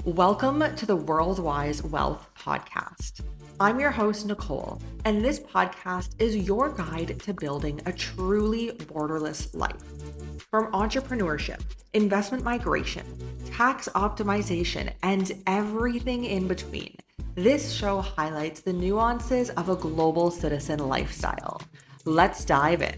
Welcome to the Worldwise Wealth Podcast. I'm your host, Nicole, and this podcast is your guide to building a truly borderless life. From entrepreneurship, investment migration, tax optimization, and everything in between, this show highlights the nuances of a global citizen lifestyle. Let's dive in.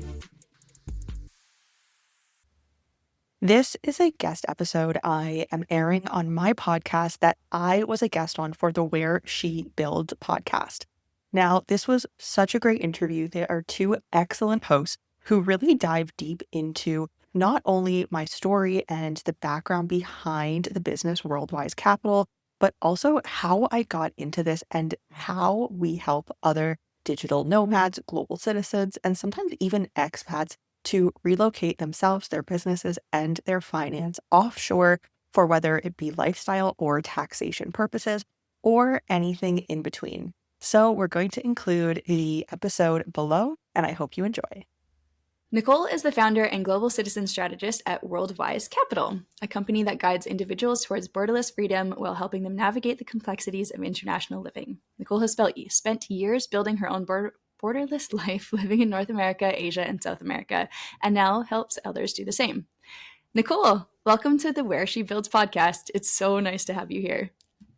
This is a guest episode I am airing on my podcast that I was a guest on for the Where She Builds podcast. Now, this was such a great interview. There are two excellent hosts who really dive deep into not only my story and the background behind the business Worldwise Capital, but also how I got into this and how we help other digital nomads, global citizens, and sometimes even expats to relocate themselves, their businesses, and their finance offshore for whether it be lifestyle or taxation purposes or anything in between. So we're going to include the episode below, and I hope you enjoy. Nicole is the founder and global citizen strategist at Worldwise Capital, a company that guides individuals towards borderless freedom while helping them navigate the complexities of international living. Nicole has spent years building her own borderless life living in North America, Asia, and South America, and now helps others do the same. Nicole, welcome to the Where She Builds podcast. It's so nice to have you here.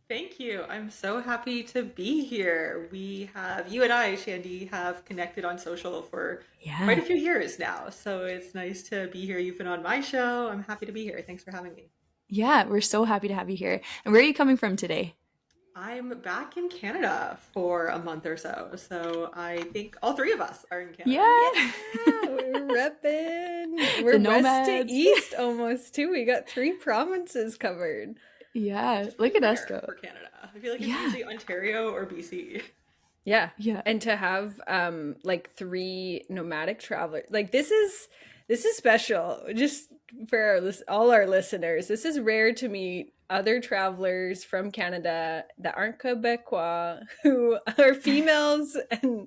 Thank you. I'm so happy to be here. You and I, Shandy, have connected on social for quite a few years now. So it's nice to be here. You've been on my show. I'm happy to be here. Thanks for having me. Yeah, we're so happy to have you here. And where are you coming from today? I'm back in Canada for a month or so. So I think all three of us are in Canada. Yeah, we're repping. We're west to east almost too. We got 3 provinces covered. Yeah, look at us go. For Canada. I feel like it's usually Ontario or BC. Yeah. And to have like 3 nomadic travelers, like this is special. Just for all our listeners, this is rare to meet other travelers from Canada that aren't Quebecois who are females, and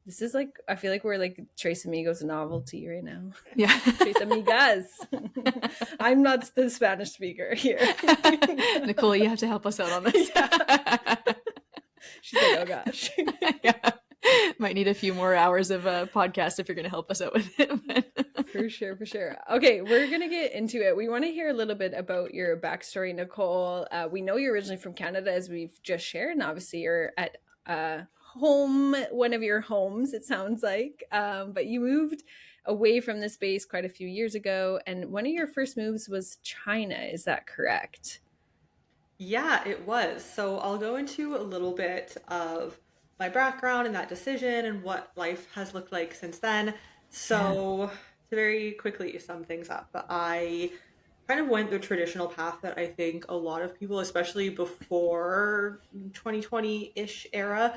this is like, I feel like we're like Tres Amigos novelty right now. Yeah. Tres Amigas. I'm not the Spanish speaker here. Nicole, you have to help us out on this. Yeah. She's like, oh gosh. Yeah. Might need a few more hours of a podcast if you're going to help us out with it. For sure. Okay, we're going to get into it. We want to hear a little bit about your backstory, Nicole. We know you're originally from Canada, as we've just shared, and obviously you're at home, one of your homes, it sounds like. But you moved away from this base quite a few years ago, and one of your first moves was China. Is that correct? Yeah, it was. So I'll go into a little bit of my background and that decision and what life has looked like since then. So to very quickly sum things up, I kind of went the traditional path that I think a lot of people, especially before 2020-ish era,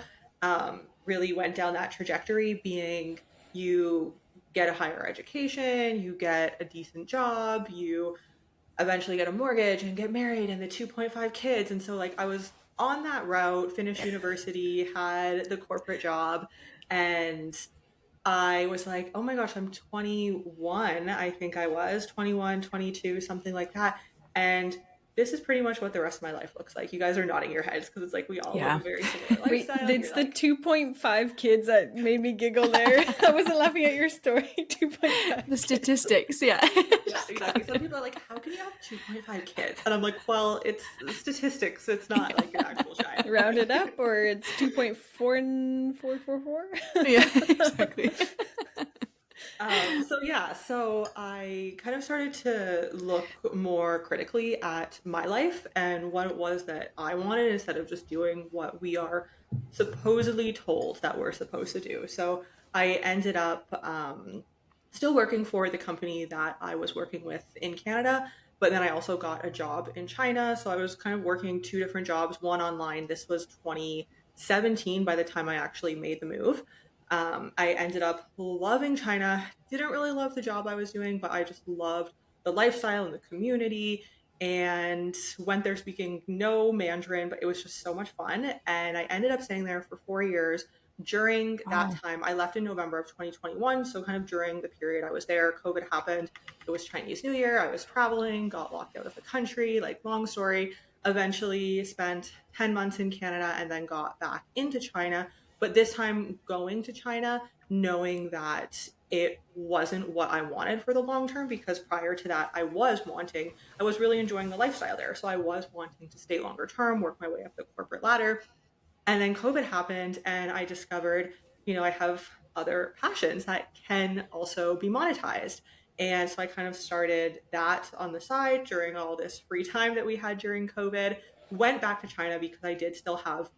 really went down that trajectory, being you get a higher education, you get a decent job, you eventually get a mortgage and get married and the 2.5 kids. And so like I was on that route, finished university, had the corporate job, and I was like, oh my gosh, I'm 21. I think I was 21, 22, something like that. And this is pretty much what the rest of my life looks like. You guys are nodding your heads because it's like we all have a very similar lifestyle. It's the 2.5 kids that made me giggle there. I wasn't laughing at your story. 2.5. The statistics, yeah. Yeah, exactly. Some people are like, how can you have 2.5 kids? And I'm like, well, it's statistics. It's not like an actual child. Round it up, or it's 2.4444. Yeah, exactly. So I kind of started to look more critically at my life and what it was that I wanted instead of just doing what we are supposedly told that we're supposed to do. So I ended up still working for the company that I was working with in Canada, but then I also got a job in China. So I was kind of working 2 different jobs, one online. This was 2017 by the time I actually made the move. I ended up loving China. Didn't really love the job I was doing, but I just loved the lifestyle and the community, and went there speaking no Mandarin, but it was just so much fun. And I ended up staying there for 4 years. During that time, I left in November of 2021. So kind of during the period I was there, COVID happened. It was Chinese New Year. I was traveling, got locked out of the country, like long story. Eventually spent 10 months in Canada and then got back into China. But this time going to China, knowing that it wasn't what I wanted for the long term, because prior to that, I was really enjoying the lifestyle there. So I was wanting to stay longer term, work my way up the corporate ladder. And then COVID happened, and I discovered, I have other passions that can also be monetized. And so I kind of started that on the side during all this free time that we had during COVID. Went back to China because I did still have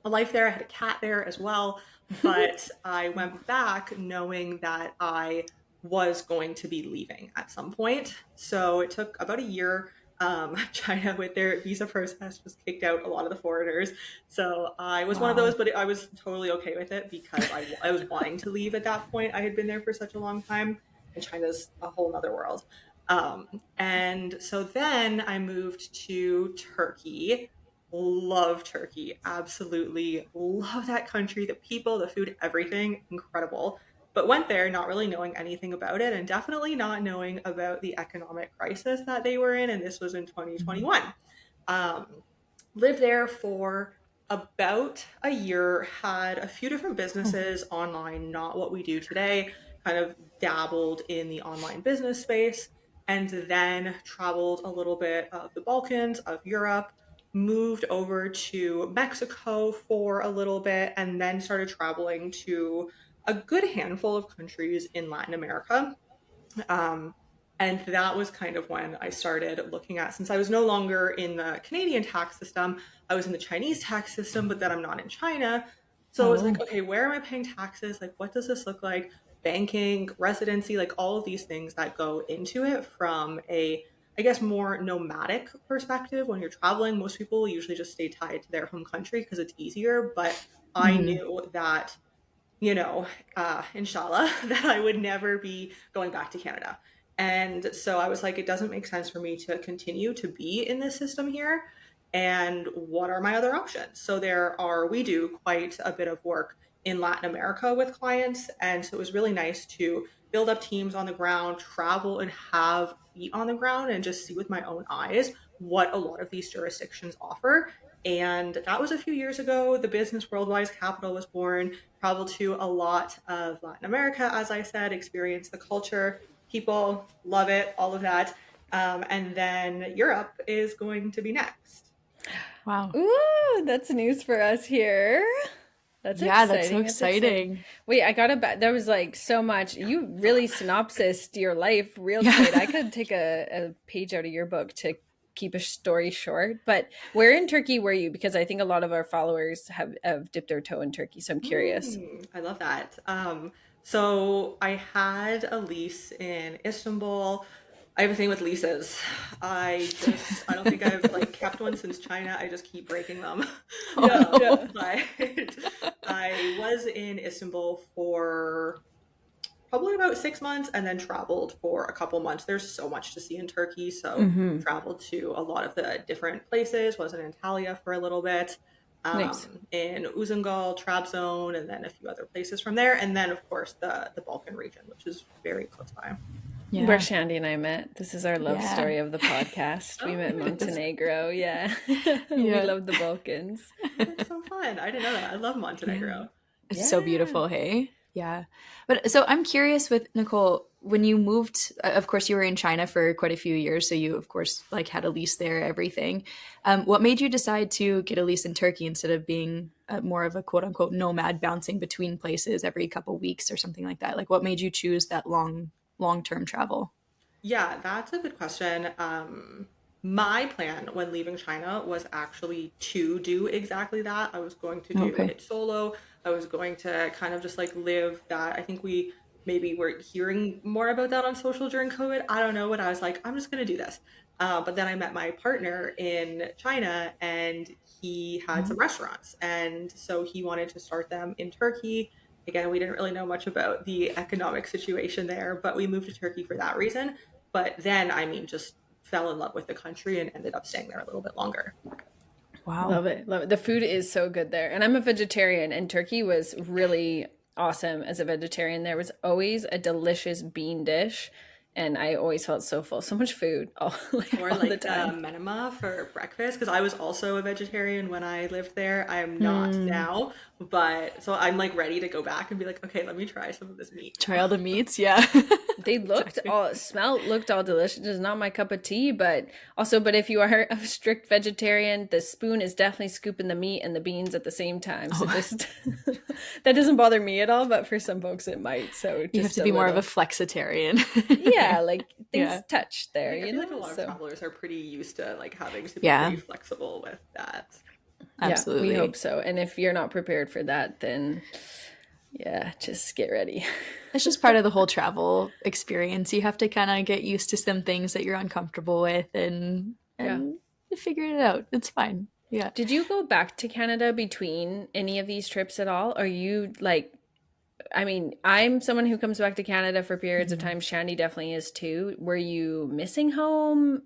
a life there. I had a cat there as well. But I went back knowing that I was going to be leaving at some point. So it took about a year. China, with their visa process, just kicked out a lot of the foreigners. So I was one of those, Wow. but I was totally okay with it because I was wanting to leave at that point. I had been there for such a long time, and China's a whole nother world. Um, and so then I moved to Turkey. Love Turkey. Absolutely love that country. The people, the food, everything incredible. But went there not really knowing anything about it, and definitely not knowing about the economic crisis that they were in. And this was in Mhm. 2021. Um, Lived there for about a year, had a few different Oh. businesses online, not what we do today, kind of dabbled in the online business space, and then traveled a little bit of the Balkans, of Europe, moved over to Mexico for a little bit, and then started traveling to a good handful of countries in Latin America. Um, and that was kind of when I started looking at, since I was no longer in the Canadian tax system, I was in the Chinese tax system, but then I'm not in China. So it was like, Oh. okay, where am I paying taxes? Like, what does this look like? Banking, residency, like all of these things that go into it from a, I guess, more nomadic perspective. When you're traveling, most people usually just stay tied to their home country because it's easier. But I Mhm. knew that, you know, inshallah, that I would never be going back to Canada. And so I was like, it doesn't make sense for me to continue to be in this system here. And what are my other options? So we do quite a bit of work in Latin America with clients. And so it was really nice to build up teams on the ground, travel and have feet on the ground and just see with my own eyes what a lot of these jurisdictions offer. And that was a few years ago. The business Worldwide Capital was born. Traveled to a lot of Latin America, as I said, experienced the culture, people, love it, all of that. And then Europe is going to be next. Wow. Ooh, that's news for us here. That's Yeah, that's so exciting. That's exciting. exciting. Wait, I got to bet there was like so much. You really synopsised your life real Yeah. tight. I could take a page out of your book to keep a story short. But where in Turkey were you? Because I think a lot of our followers have dipped their toe in Turkey. So I'm curious. I love that. So I had a lease in Istanbul. I have a thing with leases. I don't think I've like kept one since China. I just keep breaking them. Oh Yeah, yeah. But I was in Istanbul for probably about 6 months and then traveled for a couple months. There's so much to see in Turkey. So no. traveled to a lot of the different places, was in Antalya for a little bit, Nice. in Uzungal, Trabzon, and then a few other places from there. And then, of course, the Balkan region, which is very close by. Where Yeah. Shandy and I met. This is our love Yeah. story of the podcast. We Oh, met in nice. Montenegro. Yeah. We Yeah. love the Balkans. That's so fun. I didn't know that. I love Yeah. Montenegro. It's so Yeah. beautiful, hey? Yeah. But so I'm curious with Nicole, when you moved, of course, you were in China for quite a few years. So you, of course, like had a lease there, everything. What made you decide to get a lease in Turkey instead of being more of a quote unquote nomad bouncing between places every couple weeks or something like that? Like what made you choose that long term travel? Yeah, that's a good question. My plan when leaving China was actually to do exactly that. I was going to do Okay. it solo. I was going to kind of just like live that. I think we maybe were hearing more about that on social during COVID. I don't know, but I was like, I'm just going to do this. But then I met my partner in China and he had some Oh. restaurants. And so he wanted to start them in Turkey. Again, we didn't really know much about the economic situation there, but we moved to Turkey for that reason. But then, I mean, just fell in love with the country and ended up staying there a little bit longer. Wow. Love it. Love it. The food is so good there. And I'm a vegetarian, and Turkey was really awesome as a vegetarian. There was always a delicious bean dish. and I always felt so full, so much food, all like Or all the like the time. enema for breakfast, because I was also a vegetarian when I lived there. I am not Hmm. now, but so I'm like ready to go back and be like, okay, let me try some of this meat Try now. all the meats. Yeah. They looked Exactly. all smelled looked all delicious. It's not my cup of tea, but also, but if you are a strict vegetarian, the spoon is definitely scooping the meat and the beans at the same time. So Oh, just that doesn't bother me at all, but for some folks it might. So you have just to a be more of a little, flexitarian. yeah, like Yeah. things touch there, I you feel like a know? lot of So travelers are pretty used to like having to be Yeah, pretty flexible with that. yeah, we absolutely. hope so. And if you're not prepared for that, then yeah, just get ready. It's just part of the whole travel experience. You have to kind of get used to some things that you're uncomfortable with Yeah. and figure it out. It's fine. Yeah. Did you go back to Canada between any of these trips at all? Are you like, I mean, I'm someone who comes back to Canada for periods of Mhm. time. Shandy definitely is too. Were you missing home?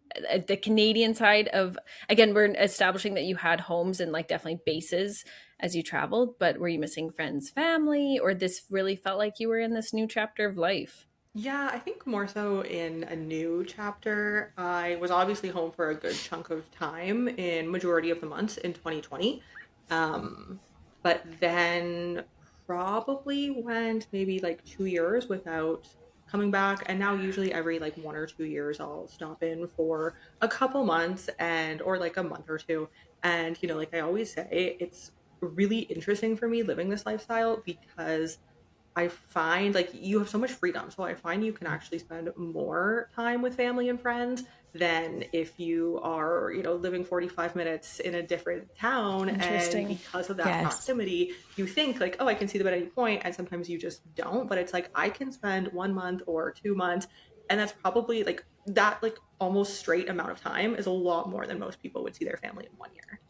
The Canadian side of, again, we're establishing that you had homes and like definitely bases as you traveled, but were you missing friends, family, or this really felt like you were in this new chapter of life? Yeah, I think more so in a new chapter. I was obviously home for a good chunk of time in majority of the months in 2020. Um, but then probably went maybe like 2 years without coming back. And now usually every like 1 or 2 years I'll stop in for a couple months and or like a month or two. And like I always say, it's really interesting for me living this lifestyle because I find like you have so much freedom. So I find you can actually spend more time with family and friends than if you are, living 45 minutes in a different town. And Interesting. because of that Yes. proximity, you think like, oh, I can see them at any point, and sometimes you just don't. But it's like I can spend 1 month or 2 months, and that's probably like that like almost straight amount of time is a lot more than most people would see their family in 1 year.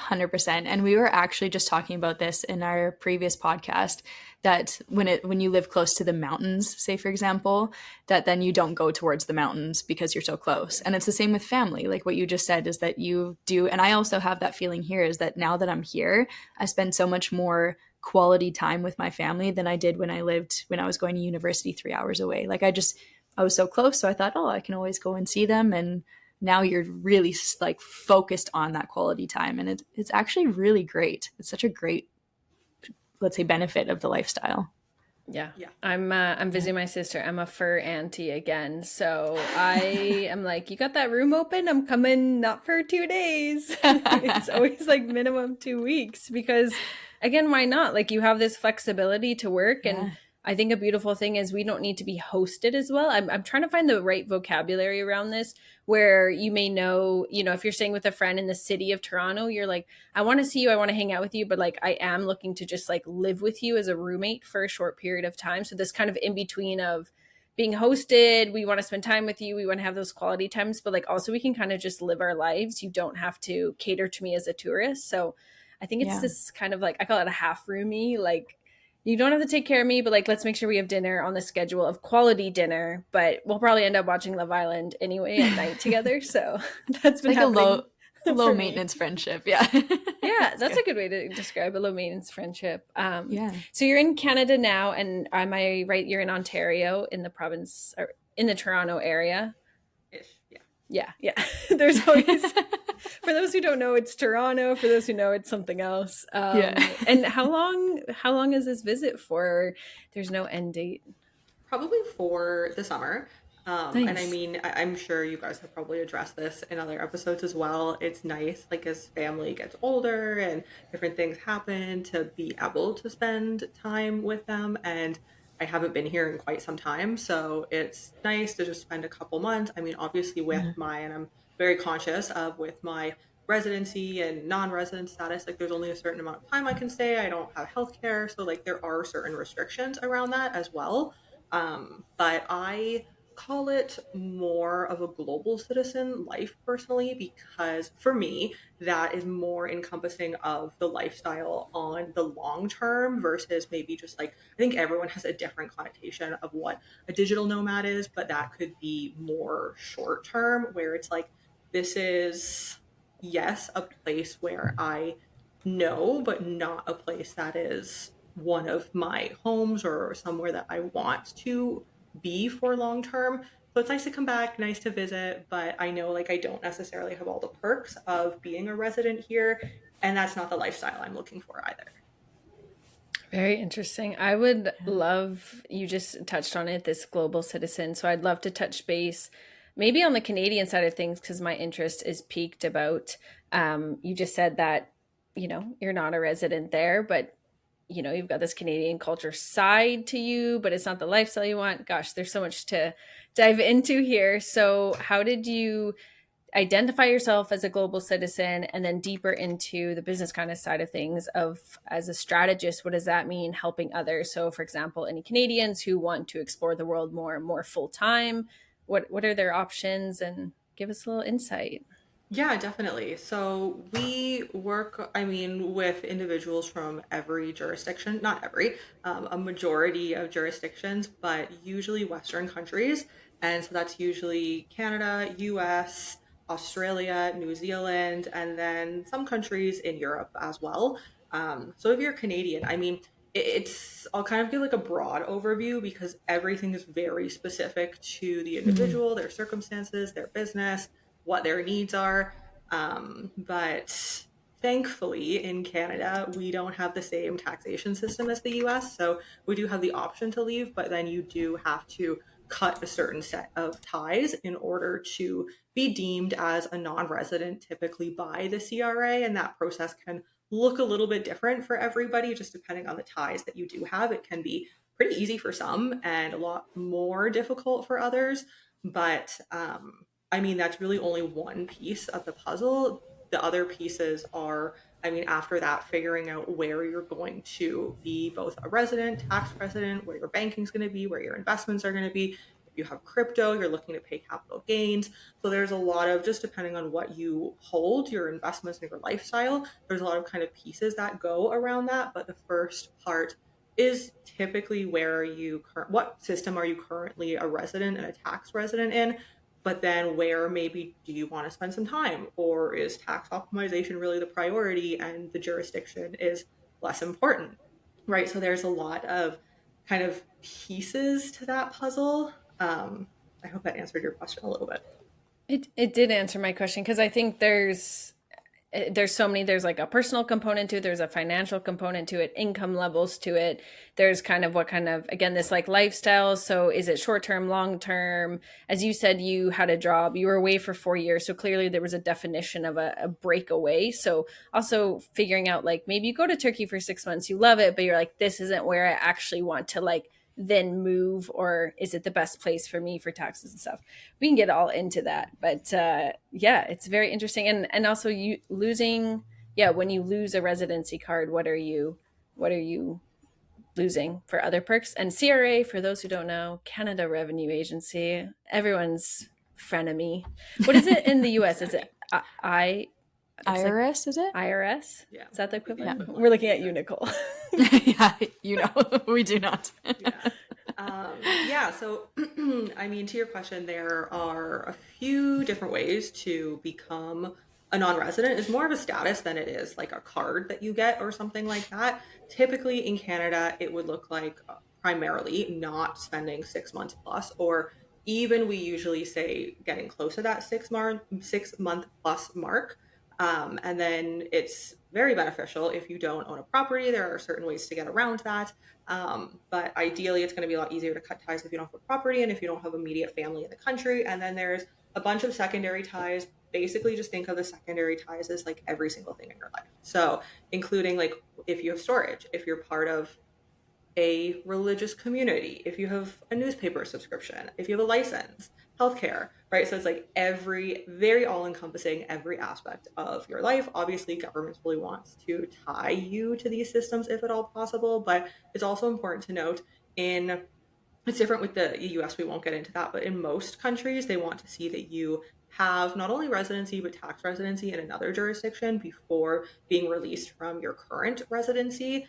100%. And we were actually just talking about this in our previous podcast that when you live close to the mountains, say for example, that then you don't go towards the mountains because you're so close. Exactly. And it's the same with family. Like what you just said is that you do, and I also have that feeling here is that now that I'm here, I spend so much more quality time with my family than I did when I was going to university 3 hours away. I was so close, so I thought, "Oh, I can always go and see them." And now you're really like focused on that quality time, and it's actually really great. It's such a great, let's say, benefit of the lifestyle. Yeah. Yeah. I'm Yeah. visiting my sister. I'm a fur auntie again. So I am like, you got that room open? I'm coming not for 2 days. It's always like minimum 2 weeks because again, why not? Like you have this flexibility to work, and Yeah. I think a beautiful thing is we don't need to be hosted as well. I'm trying to find the right vocabulary around this where you may know, if you're staying with a friend in the city of Toronto, you're like, I want to see you, I want to hang out with you, but like I am looking to just like live with you as a roommate for a short period of time. So this kind of in between of being hosted, we want to spend time with you, we want to have those quality times, but like also we can kind of just live our lives. You don't have to cater to me as a tourist. So I think it's Yeah. this kind of like I call it a half roomie, like you don't have to take care of me, but like let's make sure we have dinner on the schedule of quality dinner. But we'll probably end up watching Love Island anyway at night together. So that's It's been like a happening low for me. maintenance friendship. Yeah. Yeah, It's that's good. a good way to describe a low maintenance friendship. Yeah. So you're in Canada now, and am I right? You're in Ontario, in the province or in the Toronto area. Ish. Yeah. Yeah, yeah. There's always, for those who don't know, it's Toronto. For those who know, it's something else. Yeah. And how long is this visit for? There's no end date. Probably for the summer. And I Nice. mean, I'm sure you guys have probably addressed this in other episodes as well. It's nice, like as family gets older and different things happen, to be able to spend time with them. And I haven't been here in quite some time, so it's nice to just spend a couple months. I mean, obviously with Yeah. and I'm very conscious of with my residency and non-resident status, like there's only a certain amount of time I can stay. I don't have healthcare, so like there are certain restrictions around that as well. But I call it more of a global citizen life personally, because for me, that is more encompassing of the lifestyle on the long term versus maybe just like, I think everyone has a different connotation of what a digital nomad is, but that could be more short term, where it's like, this is, yes, a place where I know, but not a place that is one of my homes or somewhere that I want to be for long term. So it's nice to come back, nice to visit, but I know like I don't necessarily have all the perks of being a resident here, and that's not the lifestyle I'm looking for either. Very interesting. I would love, you just touched on it, this global citizen. So I'd love to touch base maybe on the Canadian side of things because my interest is piqued about, you just said that, you're not a resident there, but you've got this Canadian culture side to you, but it's not the lifestyle you want. Gosh, there's so much to dive into here. So how did you identify yourself as a global citizen, and then deeper into the business kind of side of things of as a strategist, what does that mean helping others? So for example, any Canadians who want to explore the world more full time, what are their options, and give us a little insight. Yeah, definitely. So we work, I mean, with individuals from every jurisdiction, not every, a majority of jurisdictions, but usually Western countries. And so that's usually Canada, US, Australia, New Zealand, and then some countries in Europe as well. So if you're Canadian, I mean, I'll kind of give like a broad overview because everything is very specific to the Mhm. individual, their circumstances, their business, what their needs are. But thankfully, in Canada, we don't have the same taxation system as the US. So we do have the option to leave, but then you do have to cut a certain set of ties in order to be deemed as a non resident, typically by the CRA. And that process can look a little bit different for everybody, just depending on the ties that you do have. It can be pretty easy for some and a lot more difficult for others. But I mean, that's really only one piece of the puzzle. The other pieces are, I mean, after that, figuring out where you're going to be both a resident, tax resident, where your banking's going to be, where your investments are going to be. If you have crypto, you're looking to pay capital gains. So there's a lot of, just depending on what you hold, your investments and your lifestyle, there's a lot of kind of pieces that go around that. But the first part is typically what system are you currently a resident and a tax resident in? But then where maybe do you want to spend some time, or is tax optimization really the priority and the jurisdiction is less important, right? So there's a lot of kind of pieces to that puzzle. I hope that answered your question a little bit. It did answer my question because I think there's so many, there's like a personal component to it, there's a financial component to it, income levels to it, there's kind of what kind of, again, this like lifestyle. So is it short term, long term? As you said, you had a job, you were away for 4 years, so clearly there was a definition of a breakaway. So also figuring out like maybe you go to Turkey for 6 months, you love it, but you're like, this isn't where I actually want to like then move, or is it the best place for me for taxes and stuff? We can get all into that, but yeah, it's very interesting. And also you losing, yeah, when you lose a residency card, what are you losing for other perks? And CRA, for those who don't know, Canada Revenue Agency, everyone's frenemy. What is it in the US? Is it I it's like IRS, is it? IRS? Yeah, Is that the that would be the equivalent? equivalent. We're looking at you, Nicole. Yeah, we do not. Yeah. Yeah, so I mean, to your question, there are a few different ways to become a non-resident. It's more of a status than it is like a card that you get or something like that. Typically in Canada, it would look like primarily not spending 6 months plus, or even we usually say getting close to that 6 month plus mark. And then it's very beneficial if you don't own a property. There are certain ways to get around that. But ideally, it's going to be a lot easier to cut ties if you don't have a property and if you don't have immediate family in the country. And then there's a bunch of secondary ties. Basically, just think of the secondary ties as like every single thing in your life. So, including like if you have storage, if you're part of a religious community, if you have a newspaper subscription, if you have a license, healthcare, right? So it's like every very all encompassing every aspect of your life. Obviously, government really wants to tie you to these systems if at all possible, but it's also important to note in it's different with the US, we won't get into that, but in most countries, they want to see that you have not only residency, but tax residency in another jurisdiction before being released from your current residency.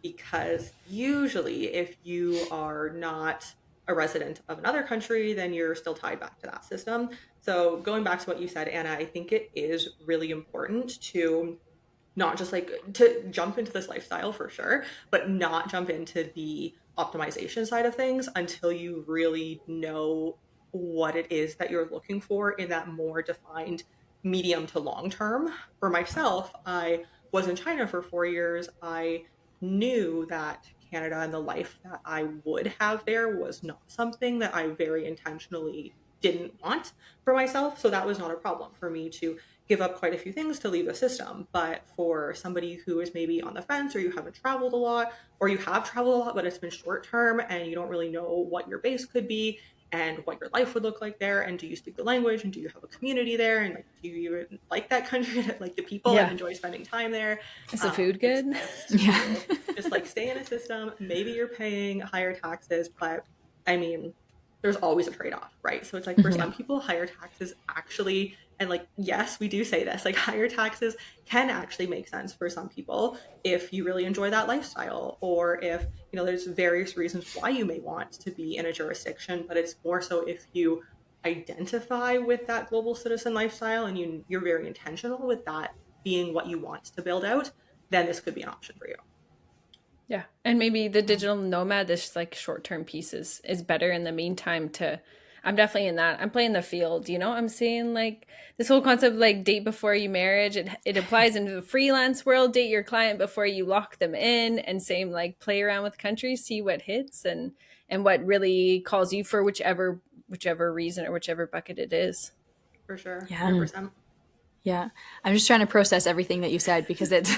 Because usually, if you are not a resident of another country, then you're still tied back to that system. So, going back to what you said, Anna, I think it is really important to not just like to jump into this lifestyle for sure, but not jump into the optimization side of things until you really know what it is that you're looking for in that more defined medium to long term. For myself, I was in China for 4 years. I knew that Canada and the life that I would have there was not something that I very intentionally didn't want for myself. So that was not a problem for me to give up quite a few things to leave the system. But for somebody who is maybe on the fence, or you haven't traveled a lot, or you have traveled a lot, but it's been short term and you don't really know what your base could be and what your life would look like there, and do you speak the language, and do you have a community there, and like do you even like that country, like the people, and Yeah. enjoy spending time there. Is the food It's good? best Yeah. to just like stay in a system. Maybe you're paying higher taxes, but I mean, there's always a trade-off, right? So it's like for Yeah. some people, higher taxes actually, and like yes, we do say this, like higher taxes can actually make sense for some people if you really enjoy that lifestyle, or if there's various reasons why you may want to be in a jurisdiction, but it's more so if you identify with that global citizen lifestyle and you're very intentional with that being what you want to build out, then this could be an option for you. Yeah. And maybe the digital nomad, this like short term pieces is better in the meantime to I'm definitely in that. I'm playing the field, I'm saying like this whole concept of like date before you marriage, it applies into the freelance world, date your client before you lock them in, and same like play around with countries, see what hits and what really calls you for whichever reason or whichever bucket it is. For sure, Yeah. 100%. Yeah. I'm just trying to process everything that you said because it's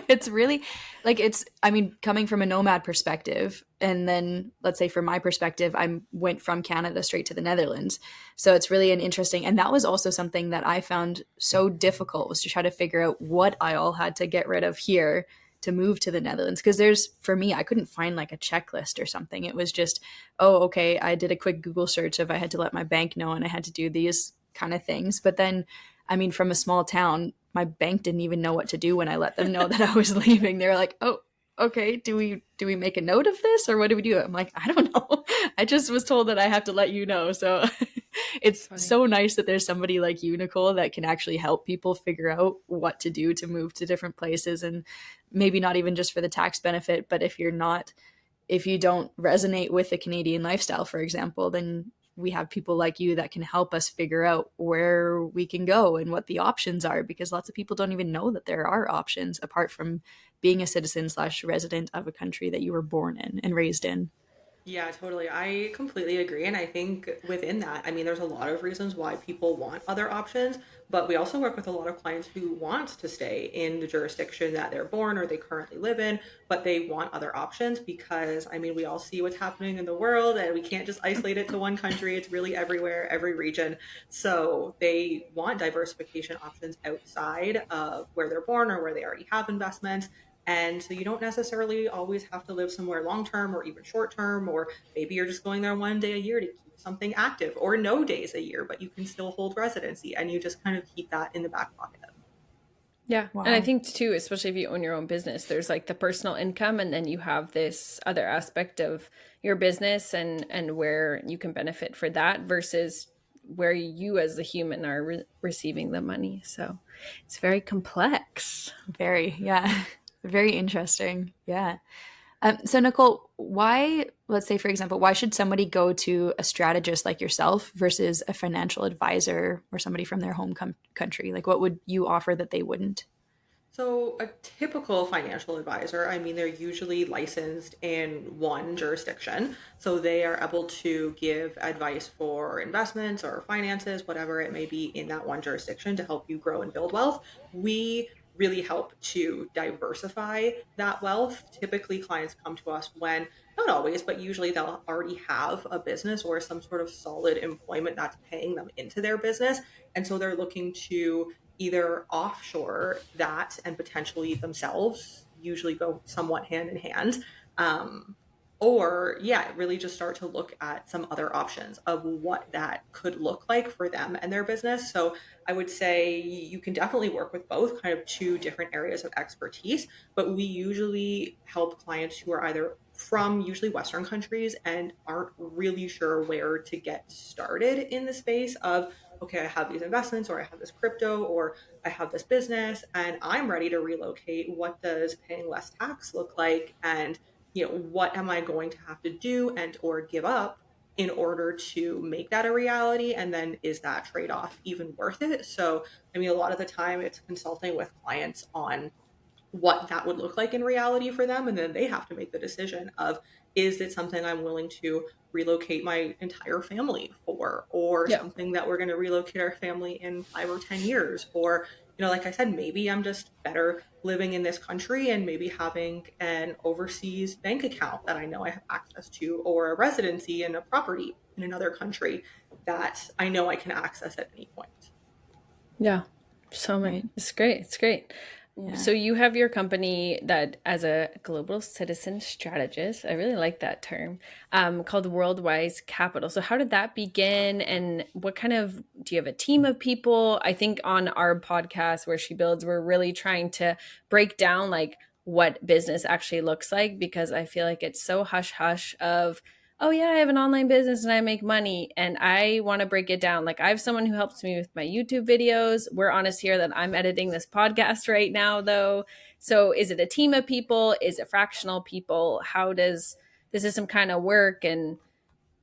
it's really like it's I mean coming from a nomad perspective and then let's say from my perspective I went from Canada straight to the Netherlands. So it's really an interesting and that was also something that I found so difficult was to try to figure out what I all had to get rid of here to move to the Netherlands because there's for me I couldn't find like a checklist or something. It was just oh okay, I did a quick Google search of I had to let my bank know and I had to do these kind of things. But then I mean, from a small town, my bank didn't even know what to do when I let them know that I was leaving. They were like, "Oh, okay. Do we make a note of this, or what do we do?" I'm like, "I don't know. I just was told that I have to let you know." So it's Funny. so nice that there's somebody like you, Nicole, that can actually help people figure out what to do to move to different places, and maybe not even just for the tax benefit, but if you don't resonate with the Canadian lifestyle, for example, then we have people like you that can help us figure out where we can go and what the options are because lots of people don't even know that there are options apart from being a citizen slash resident of a country that you were born in and raised in. Yeah, totally. I completely agree. And I think within that, I mean, there's a lot of reasons why people want other options, but we also work with a lot of clients who want to stay in the jurisdiction that they're born or they currently live in, but they want other options because, I mean, we all see what's happening in the world and we can't just isolate it to one country. It's really everywhere, every region. So they want diversification options outside of where they're born or where they already have investments. And so you don't necessarily always have to live somewhere long term or even short term, or maybe you're just going there one day a year to keep something active, or no days a year, but you can still hold residency and you just kind of keep that in the back pocket. Yeah. And I Wow. think too, especially if you own your own business, there's like the personal income and then you have this other aspect of your business and where you can benefit for that versus where you as the human are receiving the money. So it's very complex. Very, yeah. Very interesting. Yeah. So, Nicole, why, let's say, for example, why should somebody go to a strategist like yourself versus a financial advisor or somebody from their home country? Like, what would you offer that they wouldn't? So, a typical financial advisor, I mean, they're usually licensed in one jurisdiction. So, they are able to give advice for investments or finances, whatever it may be in that one jurisdiction to help you grow and build wealth. We really help to diversify that wealth. Typically, clients come to us when, not always, but usually they'll already have a business or some sort of solid employment that's paying them into their business. And so they're looking to either offshore that and potentially themselves usually go somewhat hand in hand, um, or yeah, really just start to look at some other options of what that could look like for them and their business. So I would say you can definitely work with both, kind of two different areas of expertise, but we usually help clients who are either from usually Western countries and aren't really sure where to get started in the space of, okay, I have these investments or I have this crypto or I have this business and I'm ready to relocate. What does paying less tax look like? And what am I going to have to do and or give up in order to make that a reality? And then is that trade off even worth it? So, I mean, a lot of the time it's consulting with clients on what that would look like in reality for them. And then they have to make the decision of, is it something I'm willing to relocate my entire family for, or Yeah. something that we're going to relocate our family in 5 or 10 years? Or, like I said, maybe I'm just better living in this country and maybe having an overseas bank account that I know I have access to, or a residency and a property in another country that I know I can access at any point. Yeah. So much. Right. It's great. It's great. Yeah. So you have your company that as a global citizen strategist, I really like that term, called Worldwise Capital. So how did that begin and what kind of, do you have a team of people? I think on our podcast where she builds, we're really trying to break down like what business actually looks like, because I feel like it's so hush hush of, oh yeah, I have an online business and I make money. And I want to break it down. Like I have someone who helps me with my YouTube videos. We're honest here that I'm editing this podcast right now though. So is it a team of people? Is it fractional people? How does the system kind of work, and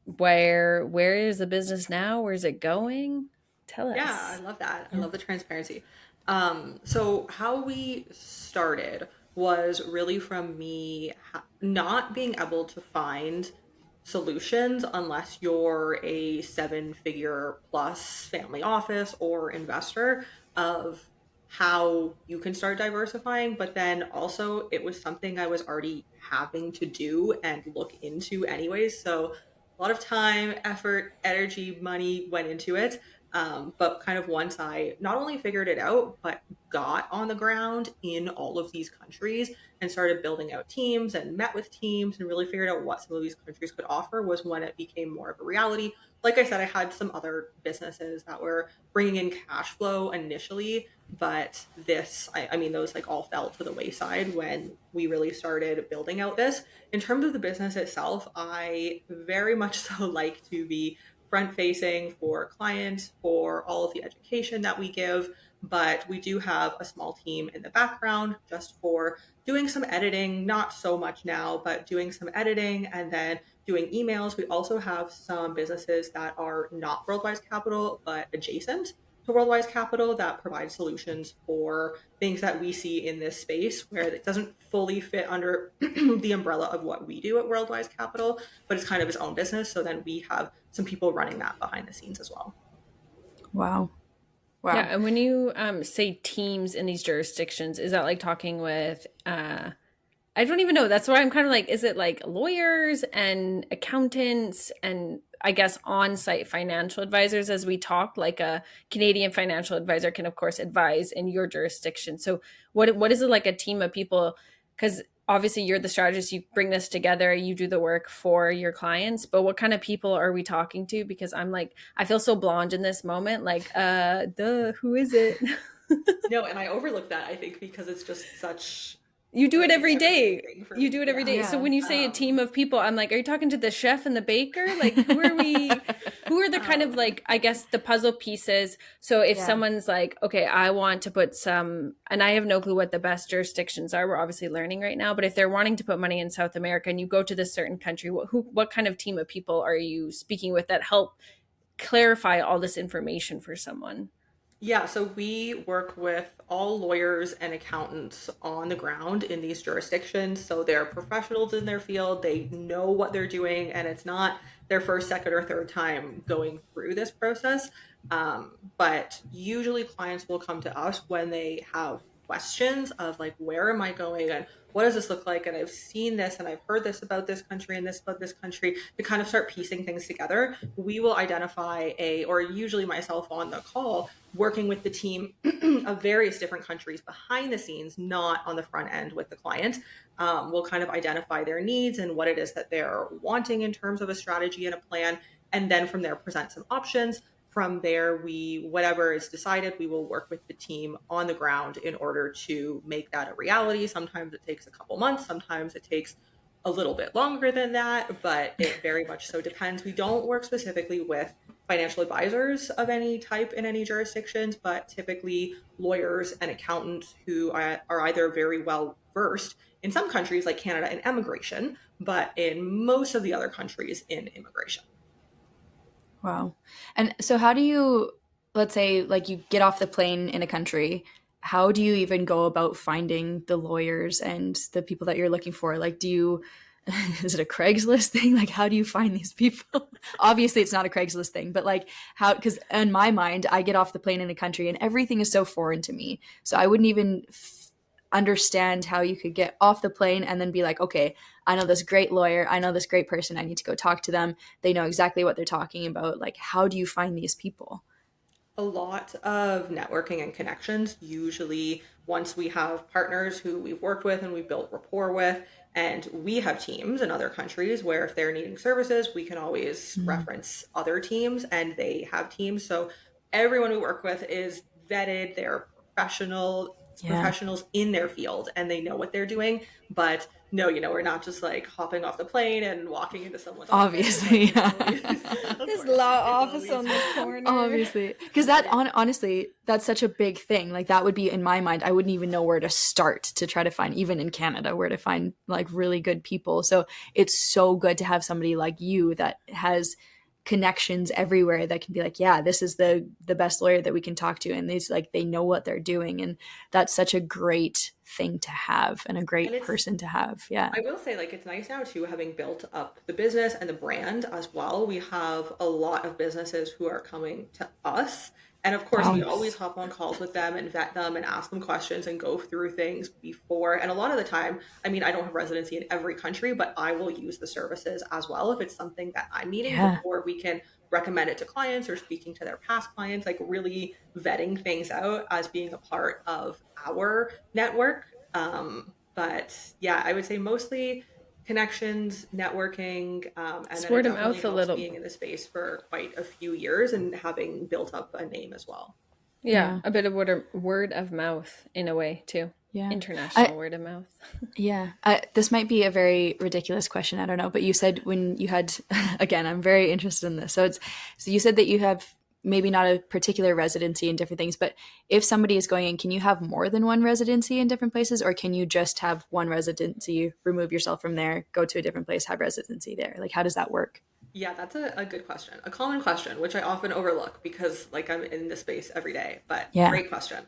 where is the business now? Where's it going? Tell Yeah, I us. love that. I Yeah. love the transparency. So how we started was really from me not being able to find solutions unless you're a 7-figure plus family office or investor, of how you can start diversifying. But then also, it was something I was already having to do and look into anyways. So a lot of time, effort, energy, money went into it. But kind of once I not only figured it out, but got on the ground in all of these countries and started building out teams and met with teams and really figured out what some of these countries could offer, was when it became more of a reality. Like I said, I had some other businesses that were bringing in cash flow initially, but I mean, those like all fell to the wayside when we really started building out this. In terms of the business itself, I very much so like to be front facing for clients, for all of the education that we give. But we do have a small team in the background just for doing some editing, not so much now, but doing some editing and then doing emails. We also have some businesses that are not Worldwise Capital, but adjacent to Worldwise Capital, that provide solutions for things that we see in this space where it doesn't fully fit under the umbrella of what we do at Worldwise Capital, but it's kind of its own business. So then we have some people running that behind the scenes as well. Wow. Yeah, Wow. and when you say teams in these jurisdictions, is that like talking with I don't even know. That's why I'm kind of like, is it like lawyers and accountants and I guess on site financial advisors, as we talked, like a Canadian financial advisor can, of course, advise in your jurisdiction. So, what is it like a team of people? Because obviously, you're the strategist, you bring this together, you do the work for your clients, but what kind of people are we talking to? Because I'm like, I feel so blonde in this moment. Like, who is it? No, and I overlook that, I think, because it's just such You do it an every everyday day. thing for You do me. it every Yeah. day. So Yeah. when you say a team Um, of people, I'm like, are you talking to the chef and the baker? Like, who are we? Who are the kind of um, like, I guess, the puzzle pieces? So if Yeah. someone's like, okay, I want to put some, and I have no clue what the best jurisdictions are. We're obviously learning right now, but if they're wanting to put money in South America and you go to this certain country, what kind of team of people are you speaking with that help clarify all this information for someone? Yeah, so we work with all lawyers and accountants on the ground in these jurisdictions. So they're professionals in their field, they know what they're doing, and it's not their first, second, or third time going through this process. But usually clients will come to us when they have questions of like, where am I going? And what does this look like? And I've seen this and I've heard this about this country and this about this country, to kind of start piecing things together. We will identify or usually myself on the call, working with the team of various different countries behind the scenes, not on the front end with the client. We'll kind of identify their needs and what it is that they're wanting in terms of a strategy and a plan. And then from there, present some options. From there, whatever is decided, we will work with the team on the ground in order to make that a reality. Sometimes it takes a couple months, sometimes it takes a little bit longer than that, but it very much so depends. We don't work specifically with financial advisors of any type in any jurisdictions, but typically lawyers and accountants who are either very well versed in some countries like Canada in immigration, but in most of the other countries in immigration. Wow. And so how do you, let's say, like you get off the plane in a country, how do you even go about finding the lawyers and the people that you're looking for? Like, do you, is it a Craigslist thing? Like, how do you find these people? Obviously, it's not a Craigslist thing, but like, how, because in my mind, I get off the plane in a country and everything is so foreign to me. So I wouldn't even understand how you could get off the plane and then be like, okay, I know this great lawyer. I know this great person. I need to go talk to them. They know exactly what they're talking about. Like, how do you find these people? A lot of networking and connections. Usually, once we have partners who we've worked with and we've built rapport with, and we have teams in other countries where if they're needing services, we can always Mm, reference other teams and they have teams. So everyone we work with is vetted, they're yeah, professionals in their field and they know what they're doing. But no, we're not just like hopping off the plane and walking into someone's office. Like obviously. it's always, of His course, law it's office always on the corner. Obviously, because that right. honestly, that's such a big thing. Like that would be in my mind. I wouldn't even know where to start to try to find, even in Canada, where to find like really good people. So it's so good to have somebody like you that has connections everywhere that can be like, yeah, this is the best lawyer that we can talk to, and these like they know what they're doing, and that's such a great thing to have and a And great it's person to have. Yeah. I will say, like, it's nice now too, having built up the business and the brand as well. We have a lot of businesses who are coming to us. And of course, we Wow. always hop on calls with them and vet them and ask them questions and go through things before. And a lot of the time, I mean, I don't have residency in every country, but I will use the services as well if it's something that I'm needing Yeah. before we can recommend it to clients or speaking to their past clients, like really vetting things out as being a part of our network. But yeah, I would say mostly connections, networking, and It's then it word of definitely mouth a helps little. being in the space for quite a few years and having built up a name as well. Yeah, Yeah. a bit of word of mouth in a way too. Yeah. I International word of mouth. Yeah, this might be a very ridiculous question. I don't know, but you said when you had, again, I'm very interested in this. So you said that you have maybe not a particular residency in different things, but if somebody is going in, can you have more than one residency in different places, or can you just have one residency, remove yourself from there, go to a different place, have residency there? Like, how does that work? Yeah, that's a good question. A common question, which I often overlook because like I'm in this space every day, but Yeah. great question.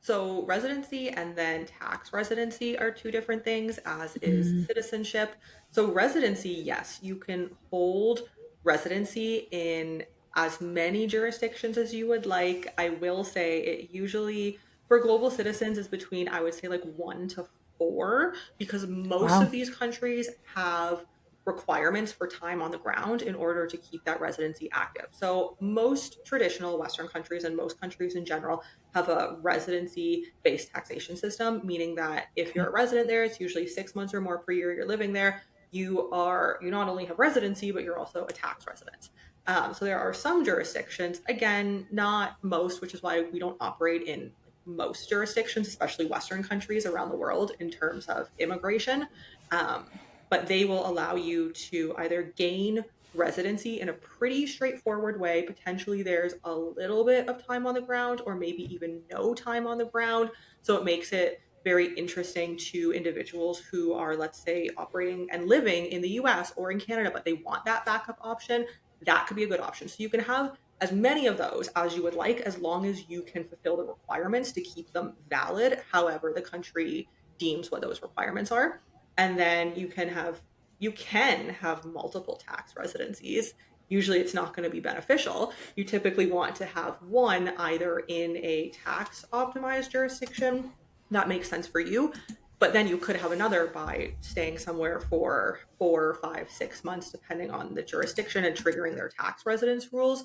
So residency and then tax residency are two different things, as is Mm, citizenship. So residency, yes, you can hold residency in as many jurisdictions as you would like. I will say it usually for global citizens is between, I would say like 1 to 4, because most of wow. these countries have requirements for time on the ground in order to keep that residency active. So most traditional Western countries and most countries in general have a residency based taxation system, meaning that if you're Okay. a resident there, it's usually 6 months or more per year you're living there. You not only have residency, but you're also a tax resident. So there are some jurisdictions, again, not most, which is why we don't operate in like most jurisdictions, especially Western countries around the world in terms of immigration. But they will allow you to either gain residency in a pretty straightforward way. Potentially, there's a little bit of time on the ground, or maybe even no time on the ground. So it makes it very interesting to individuals who are, let's say, operating and living in the US or in Canada, but they want that backup option. That could be a good option. So you can have as many of those as you would like, as long as you can fulfill the requirements to keep them valid, however, the country deems what those requirements are. And then you can have multiple tax residencies. Usually it's not going to be beneficial. You typically want to have one either in a tax optimized jurisdiction that makes sense for you, but then you could have another by staying somewhere for 4, 5, 6 months, depending on the jurisdiction and triggering their tax residence rules.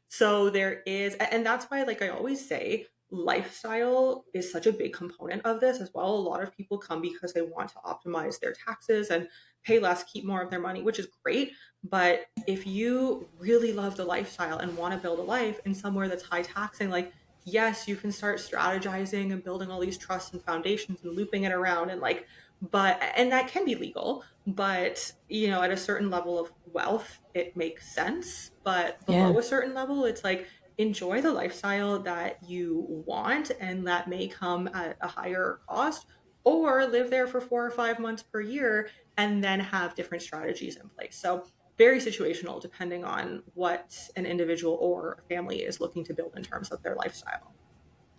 So there is, and that's why, like I always say, lifestyle is such a big component of this as well. A lot of people come because they want to optimize their taxes and pay less, keep more of their money, which is great. But if you really love the lifestyle and want to build a life in somewhere that's high taxing, like, yes, you can start strategizing and building all these trusts and foundations and looping it around and like, and that can be legal, but at a certain level of wealth, it makes sense. But Yeah. below a certain level, it's like, enjoy the lifestyle that you want and that may come at a higher cost, or live there for 4 or 5 months per year and then have different strategies in place. So very situational depending on what an individual or a family is looking to build in terms of their lifestyle.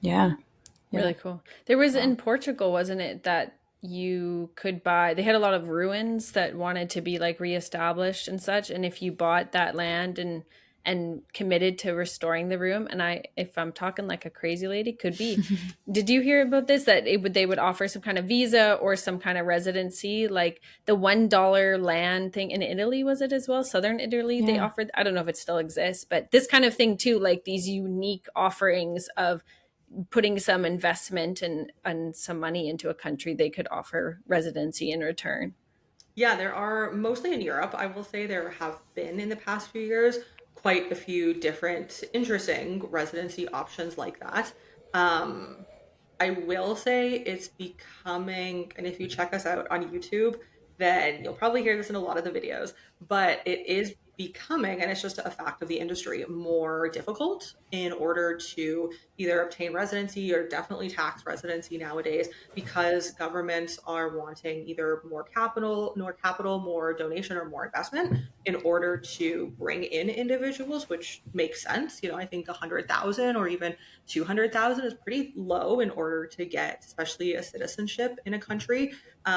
Yeah. Yeah. Really cool. There was Wow. in Portugal, wasn't it, that you could buy, they had a lot of ruins that wanted to be like reestablished and such. And if you bought that land and committed to restoring the room, and I, if I'm talking like a crazy lady, could be. Did you hear about this? That it would, they would offer some kind of visa or some kind of residency, like the $1 land thing in Italy, was it as well? Southern Italy, they Yeah. offered, I don't know if it still exists, but this kind of thing too, like these unique offerings of putting some investment and some money into a country, they could offer residency in return. Yeah, there are mostly in Europe. I will say there have been in the past few years quite a few different interesting residency options like that. Um, I will say it's becoming, and if you check us out on YouTube, then you'll probably hear this in a lot of the videos, but it is becoming, and it's just a fact of the industry, more difficult in order to either obtain residency or definitely tax residency nowadays because governments are wanting either more capital, more donation, or more investment in order to bring in individuals, which makes sense. I think 100,000 or even 200,000 is pretty low in order to get, especially a citizenship in a country.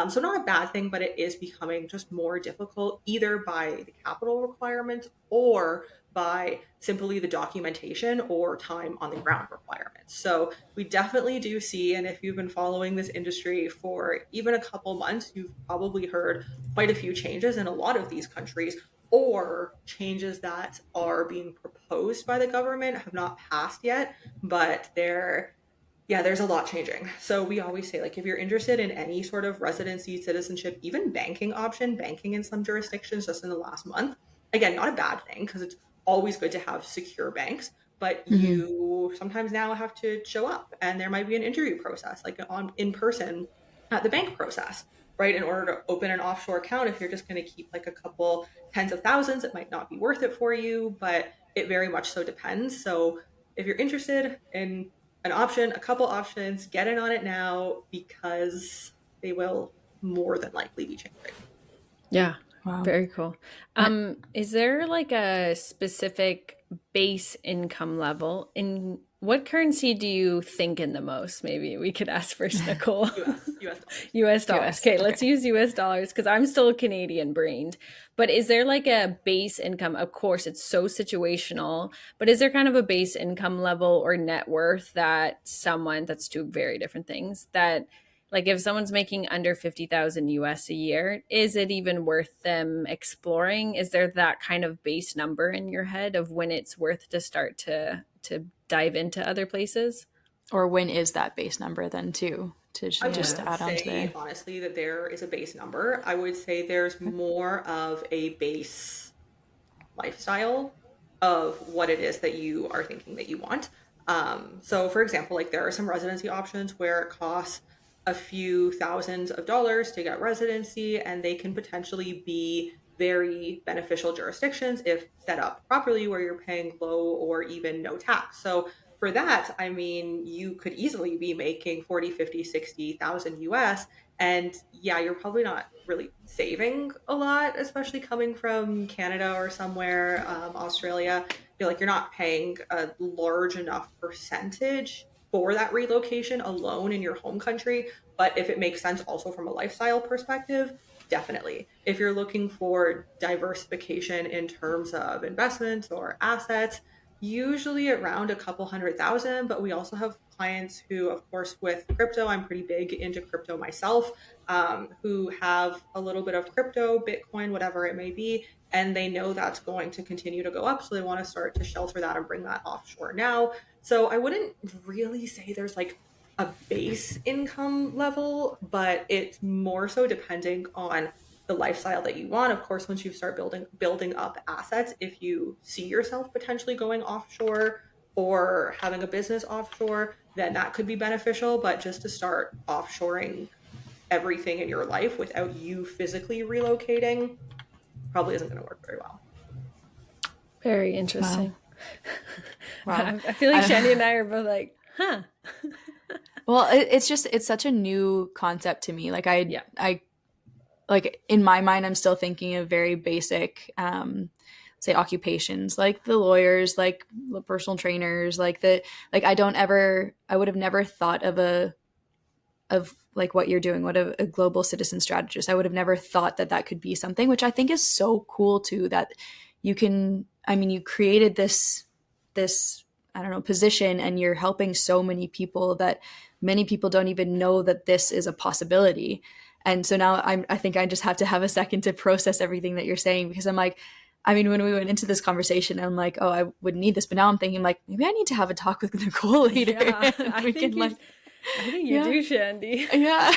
So not a bad thing, but it is becoming just more difficult either by the capital requirements or by simply the documentation or time on the ground requirements. So we definitely do see, and if you've been following this industry for even a couple months, you've probably heard quite a few changes in a lot of these countries, or changes that are being proposed by the government have not passed yet, but there's a lot changing. So we always say, like, if you're interested in any sort of residency, citizenship, even banking option, banking in some jurisdictions just in the last month, again, not a bad thing because it's always good to have secure banks, but Hmm. you sometimes now have to show up and there might be an interview process, like on in person at the bank process, right? In order to open an offshore account, if you're just going to keep like a couple tens of thousands, it might not be worth it for you, but it very much so depends. So if you're interested in an option, a couple options, get in on it now because they will more than likely be changing. Yeah, Wow. very cool. Is there like a specific base income level? In what currency do you think in the most? Maybe we could ask first, Nicole. US dollars. US dollars. US. Okay, let's Okay. use US dollars because I'm still Canadian brained. But is there like a base income? Of course, it's so situational, but is there kind of a base income level or net worth that someone, that's two very different things, that like if someone's making under 50,000 US a year, is it even worth them exploring? Is there that kind of base number in your head of when it's worth to start to dive into other places? Or when is that base number then too? To I just Yeah. to wouldn't add on to say there. honestly that there is a base number. I would say there's Okay. more of a base lifestyle of what it is that you are thinking that you want. So, for example, like there are some residency options where it costs a few thousands of dollars to get residency, and they can potentially be very beneficial jurisdictions if set up properly, where you're paying low or even no tax. So, for that, I mean, you could easily be making 40, 50, 60,000 US, and yeah, you're probably not really saving a lot, especially coming from Canada or somewhere, Australia. I feel like you're not paying a large enough percentage for that relocation alone in your home country. But if it makes sense also from a lifestyle perspective, definitely. If you're looking for diversification in terms of investments or assets, usually around a couple 100,000. But we also have clients who, of course, with crypto, I'm pretty big into crypto myself, who have a little bit of crypto, Bitcoin, whatever it may be, and they know that's going to continue to go up. So they want to start to shelter that and bring that offshore now. So I wouldn't really say there's like a base income level, but it's more so depending on the lifestyle that you want. Of course, once you start building up assets, if you see yourself potentially going offshore or having a business offshore, then that could be beneficial. But just to start offshoring everything in your life without you physically relocating probably isn't going to work very well. Very Wow. interesting. Wow. I feel like Shandy and I, I are both like, huh. well, it's just it's such a new concept to me. Like Yeah. I like in my mind, I'm still thinking of very basic, say occupations, like the lawyers, like the personal trainers, like I would have never thought of like what you're doing, what a global citizen strategist. I would have never thought that that could be something, which I think is so cool too, that you can, I mean, you created this, I don't know, position, and you're helping so many people that many people don't even know that this is a possibility. And so now I think I just have to have a second to process everything that you're saying, because I'm like, I mean, when we went into this conversation, I'm like, oh, I wouldn't need this. But now I'm thinking like, maybe I need to have a talk with Nicole later. Yeah, And we can like, I think you yeah, do, Shandy. yeah.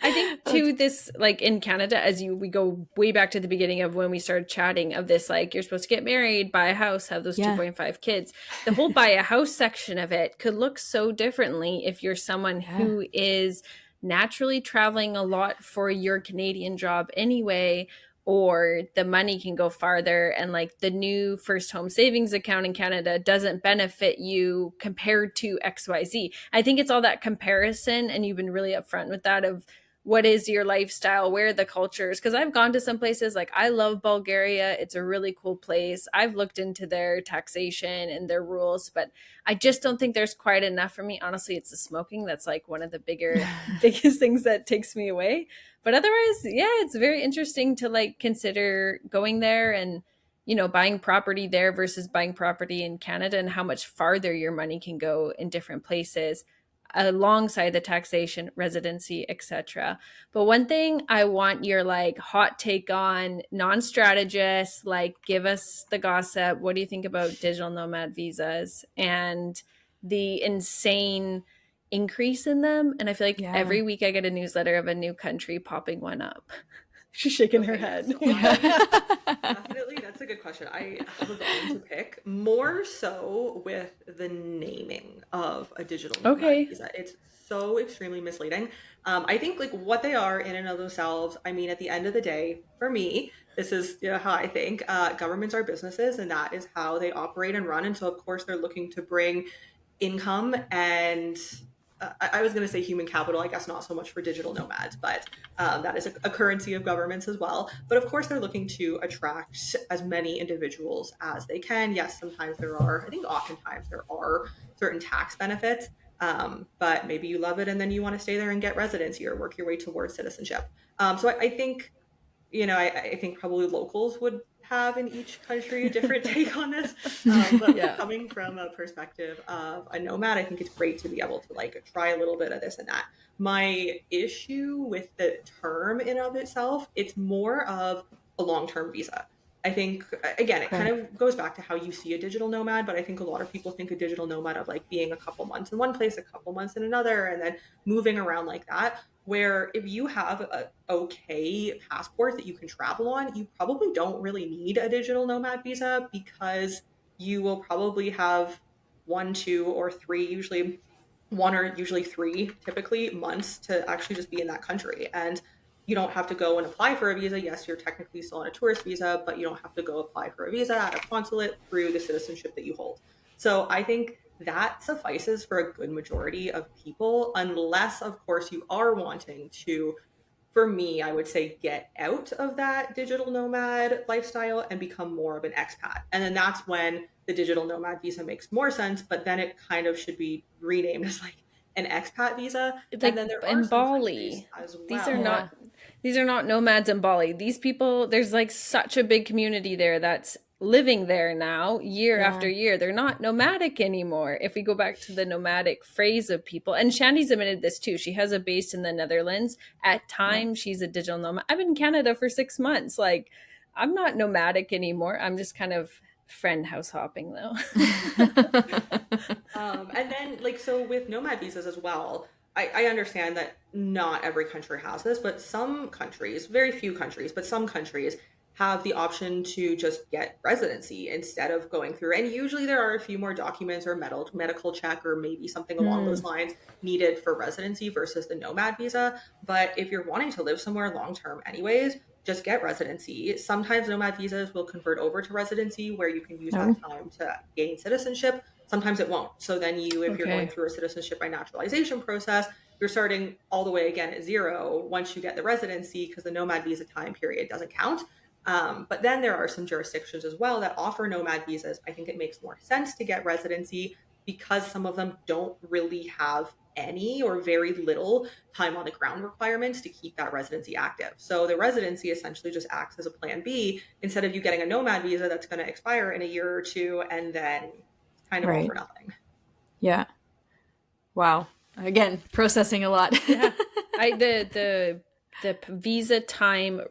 I think too, this like in Canada, we go way back to the beginning of when we started chatting of this, like you're supposed to get married, buy a house, have those Yeah. 2.5 kids. The whole buy a house section of it could look so differently if you're someone who is naturally traveling a lot for your Canadian job anyway, or the money can go farther, and like the new first home savings account in Canada doesn't benefit you compared to XYZ. I think it's all that comparison, and you've been really upfront with that of what is your lifestyle, where are the cultures, because I've gone to some places, like I love Bulgaria, it's a really cool place. I've looked into their taxation and their rules, but I just don't think there's quite enough for me. Honestly, it's the smoking that's like one of the biggest things that takes me away. But otherwise, yeah, it's very interesting to like consider going there and buying property there versus buying property in Canada, and how much farther your money can go in different places alongside the taxation, residency, etc. But one thing I want your like hot take on, non-strategist, like give us the gossip. What do you think about digital nomad visas and the insane increase in them? And I feel like every week I get a newsletter of a new country popping one up. She's shaking her head. So definitely, that's a good question. I have a bone to pick, more so with the naming of a digital nomad visa. It's so extremely misleading. I think like what they are in and of themselves, I mean, at the end of the day, for me, this is how I think. Governments are businesses, and that is how they operate and run. And so, of course, they're looking to bring income and I was going to say human capital, I guess not so much for digital nomads, but that is a currency of governments as well. But of course, they're looking to attract as many individuals as they can. Yes, sometimes there are, I think oftentimes there are certain tax benefits, but maybe you love it and then you want to stay there and get residency or work your way towards citizenship. So I think I think probably locals would have in each country a different take on this. But coming from a perspective of a nomad, I think it's great to be able to like try a little bit of this and that. My issue with the term in of itself, it's more of a long-term visa. I think again, it kind of goes back to how you see a digital nomad, but I think a lot of people think a digital nomad of like being a couple months in one place, a couple months in another, and then moving around like that. Where if you have a okay passport that you can travel on, you probably don't really need a digital nomad visa because you will probably have one, two, or three, usually one or usually three, typically months to actually just be in that country. And you don't have to go and apply for a visa. Yes, you're technically still on a tourist visa, but you don't have to go apply for a visa at a consulate through the citizenship that you hold. So I think that suffices for a good majority of people, unless, of course, you are wanting to, for me, I would say get out of that digital nomad lifestyle and become more of an expat. And then that's when the digital nomad visa makes more sense, but then it kind of should be renamed as like an expat visa. Like and then there are in some Bali, as well. These are not nomads in Bali. These people, there's like such a big community there that's living there now year after year. They're not nomadic anymore. If we go back to the nomadic phrase of people, and Shandy's admitted this too. She has a base in the Netherlands. At times she's a digital nomad. I've been in Canada for 6 months. Like I'm not nomadic anymore. I'm just kind of friend house hopping though. And then like so with nomad visas as well, I understand that not every country has this, but some countries, very few countries, but some countries have the option to just get residency instead of going through. And usually there are a few more documents or medical check or maybe something along those lines needed for residency versus the nomad visa. But if you're wanting to live somewhere long term anyways, just get residency. Sometimes nomad visas will convert over to residency where you can use that time to gain citizenship. Sometimes it won't. So then if you're going Okay. through a citizenship by naturalization process, you're starting all the way again at zero once you get the residency, because the nomad visa time period doesn't count. But then there are some jurisdictions as well that offer nomad visas. I think it makes more sense to get residency because some of them don't really have any or very little time on the ground requirements to keep that residency active. So the residency essentially just acts as a plan B instead of you getting a nomad visa that's going to expire in a year or two and then kind of all for Right. nothing. Yeah. Wow. Again, processing a lot. Yeah. The visa time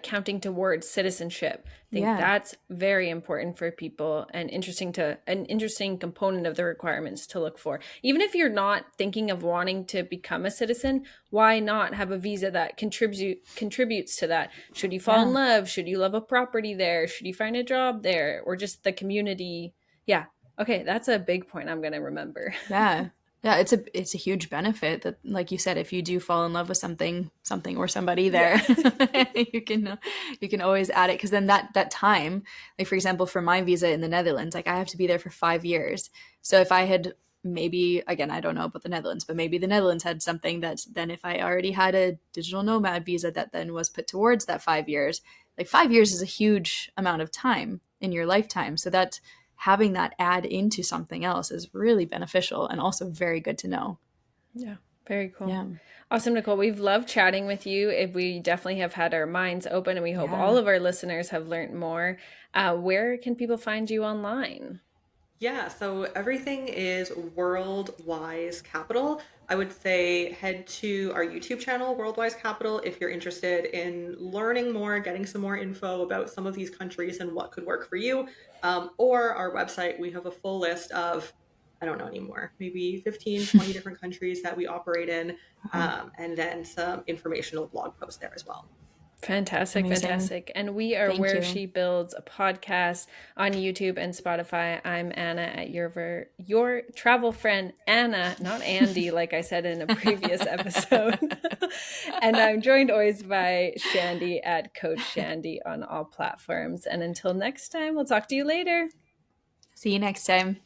counting towards citizenship. I think Yeah. that's very important for people and an interesting component of the requirements to look for. Even if you're not thinking of wanting to become a citizen, why not have a visa that contributes to that? Should you fall in Yeah. love? Should you love a property there? Should you find a job there? Or just the community? Yeah. Okay, that's a big point I'm going to remember. Yeah. Yeah, it's a huge benefit that, like you said, if you do fall in love with something or somebody Yeah. there, you can always add it, because then that time, like for example, for my visa in the Netherlands, like I have to be there for 5 years. So if I had, maybe again, I don't know about the Netherlands, but maybe the Netherlands had something that then, if I already had a digital nomad visa that then was put towards that 5 years, like 5 years is a huge amount of time in your lifetime. So that having that add into something else is really beneficial and also very good to know. Yeah, very cool. Yeah. Awesome, Nicole. We've loved chatting with you. We definitely have had our minds open, and we hope all Yeah. of our listeners have learned more. Where can people find you online? Yeah, so everything is Worldwise Capital. I would say head to our YouTube channel, Worldwise Capital, if you're interested in learning more, getting some more info about some of these countries and what could work for you. Or our website, we have a full list of, I don't know anymore, maybe 15, 20 different countries that we operate in, Wow. and then some informational blog posts there as well. Fantastic, Amazing. fantastic. And we are Thank Where you. She Builds a Podcast on YouTube and Spotify. I'm Anna at your travel friend, Anna, not Andy, like I said in a previous episode. And I'm joined always by Shandy at Coach Shandy on all platforms. And until next time, we'll talk to you later. See you next time.